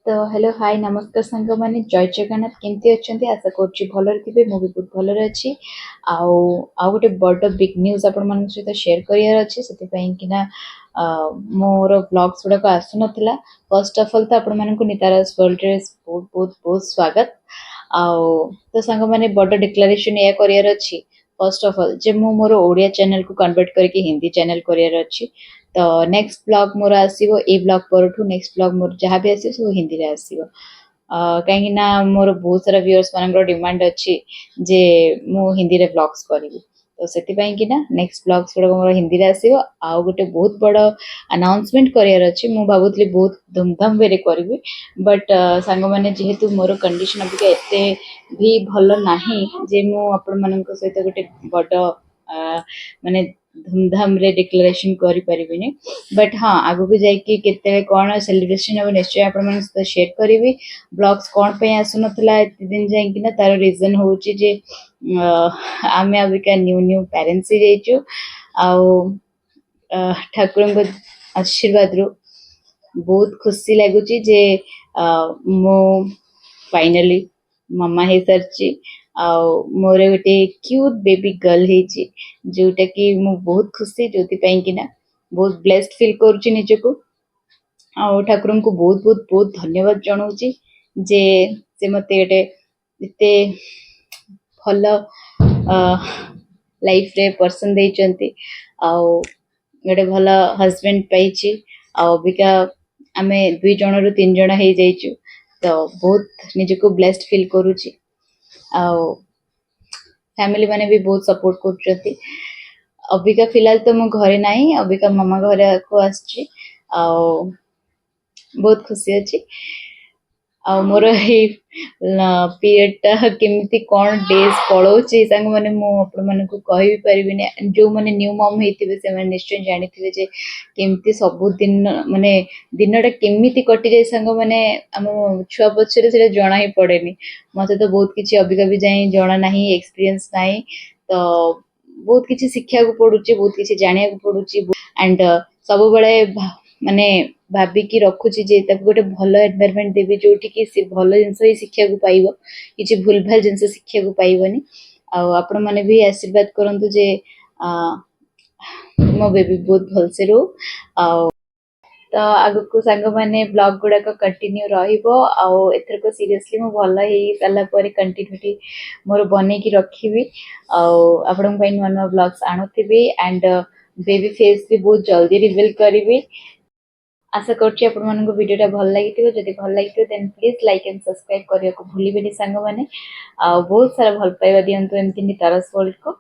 तो hello hi नमस्कार सांग मैंने जय जगन्नाथ केमती अच्छा आशा करुँच भलरे थे मुझे बहुत भलरे अच्छी आउ गोटे बड़ बिग न्यूज आपण मान सहित शेयर करार अच्छे से मोर ब्लॉग्स गुड़ाक आसु ना फर्स्ट ऑफ ऑल तो आपण मानक नितारास वर्ल्ड रे बहुत बहुत बहुत स्वागत आउ तो सांग मैंने बड़ डिक्लेरेशन या करार अच्छी फर्स्ट ऑफ ऑल जे मु मोर ओडिया चैनल को कन्वर्ट करके हिंदी चैनल करार अच्छी तो नेक्स्ट ब्लॉग मोर आसीबो ए ब्लॉग परठू नेक्स्ट ब्लॉग मोर जहाँ भी आसीबो सब हिंदी रे आसीबो कहीं ना मोर बहुत सारा व्यूअर्स मानकर डिमांड अच्छी जे मु हिंदी रे ब्लॉग्स करिवि तो सेति पई कि ना नेक्स्ट ब्लॉग्स गुड़ा मोर हिंदी रे आसीबो आ गोटे बहुत बड़ अनाउंसमेंट करियर अच्छी मु भाबुतली बहुत धूमधाम वे करिवि बट सांग माने जेहेतु मोर कंडीशन अबिका एते भी भलो नाही जे मु आपण मानक सहित गोटे बड़ माने धूमधाम रे डिक्लेरेशन करि परिबिनी बट हाँ आगु को जाइए केते कौन सेलिब्रेशन हम निश्चय आपण मन सहित शेयर करिवि ब्लॉग्स कौन पे आसु नथला एते दिन जाइए ना तार रीजन होची जे आमे अबिका न्यू न्यू पेरेंट्स ही जाइचु आउ ठाकुर को आशीर्वाद रो बहुत खुशी लगुची जे मो फाइनली मामा हे सरची आउ मोर गोटे क्यूट बेबी गर्ल हेची जोटा कि मु बहुत खुशी जोति पई कि ना बहुत ब्लेस्ड फील करूची निजको आउ ठाकुर को बहुत बहुत बहुत धन्यवाद जनाऊची जे से मते गोटे एते भल लाइफ रे पर्सन देइचंती आउ गोटे भल हस्बैंड पाइची आउ अबिका आमे 2 जण रु 3 जण हे जाइचु तो बहुत निजको ब्लेस्ड फील करूची आउ फैमिली माने भी बहुत सपोर्ट करछथि अबिका फिलहाल तो मो घरे नाही अबिका मामा घरे को आछी आउ बहुत खुशी अछि आ मोर हे पीरियड टा केमिति कोन डेज पळौची संग माने मो आपण माने को कहि परिबिने जो माने न्यू मॉम हेतिबे से माने निश्चय जानिथिबे जे केमिति सब दिन माने दिनटा केमिति कटि जाय संग माने हम छुआ पछरे से जणा ही पड़ेनी मते तो बहुत किछि अबिका भी जाई जणा नाही एक्सपीरियंस नाही तो बहुत किछि शिक्षा को पडुची बहुत किछि जानिया को पडुची एंड सब बळे माने भाबी की रखुची जे तक गोटे भलो एनवायरनमेंट देबी जोठी कि से भलो जिंस ही शिक्षा को पाइबो किछि भूलभाल जिंस शिक्षा को पाइबोनी आ आपण माने भी आशीर्वाद करंतु जे मो बेबी बहुत भल से रो आ तो आगु को संग माने ब्लॉग गुडा को कंटिन्यू रहिबो आ एथर को सीरियसली मो भल हे साला परे कंटिन्यूटी मोर बने की रखिबी आ आपण पई नुवा नुवा ब्लॉग्स आनुथिबी एंड बेबी फेस भी बहुत जल्दी रिवील करिवि आशा करछि आपण मानको वीडियोटा भल लागिथिबो जदि भल लागिथिबो then please like and subscribe करिया को भूलिबेनी संग माने आ बहुत सारा भल पाइबा दियंतु एमति नितारस वर्ल्ड को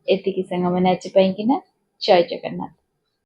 एति की संग माने अछि पई कि ना जय जगन्नाथ।